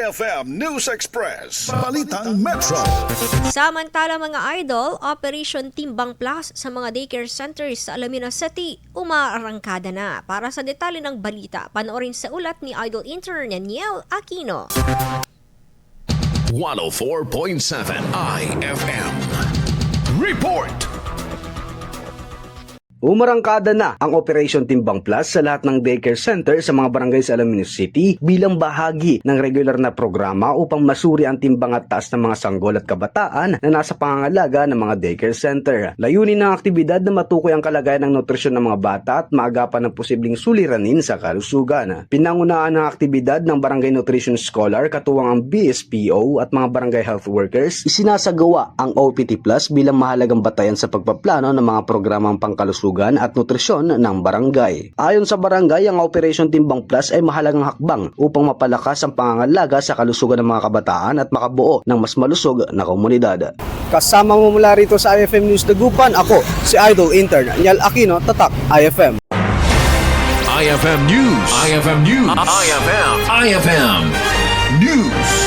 IFM News Express, Balitang Metro. Samantala mga idol, Operation Timbang Plus sa mga daycare centers sa Alaminos City umaarangkada na. Para sa detalye ng balita, panoorin sa ulat ni Idol Intern Niel Aquino. 104.7 IFM Report. Umarangkada na ang Operation Timbang Plus sa lahat ng daycare center sa mga barangay sa Alaminos City bilang bahagi ng regular na programa upang masuri ang timbang at taas ng mga sanggol at kabataan na nasa pangangalaga ng mga daycare center. Layunin ng aktibidad na matukoy ang kalagayan ng nutrisyon ng mga bata at maagapan ng posibleng suliranin sa kalusugan. Pinangunahan ng aktibidad ng Barangay Nutrition Scholar katuwang ang BSPO at mga barangay health workers, isinasagawa ang OPT Plus bilang mahalagang batayan sa pagpaplano ng mga programang pangkalusugan at nutrisyon ng barangay. Ayon sa barangay, ang Operation Timbang Plus ay mahalagang hakbang upang mapalakas ang pangangalaga sa kalusugan ng mga kabataan at makabuo ng mas malusog na komunidad. Kasama mo mula rito sa IFM News Dagupan, ako si Idol Intern Niel Aquino, Tatak IFM. IFM News. IFM News. IFM News.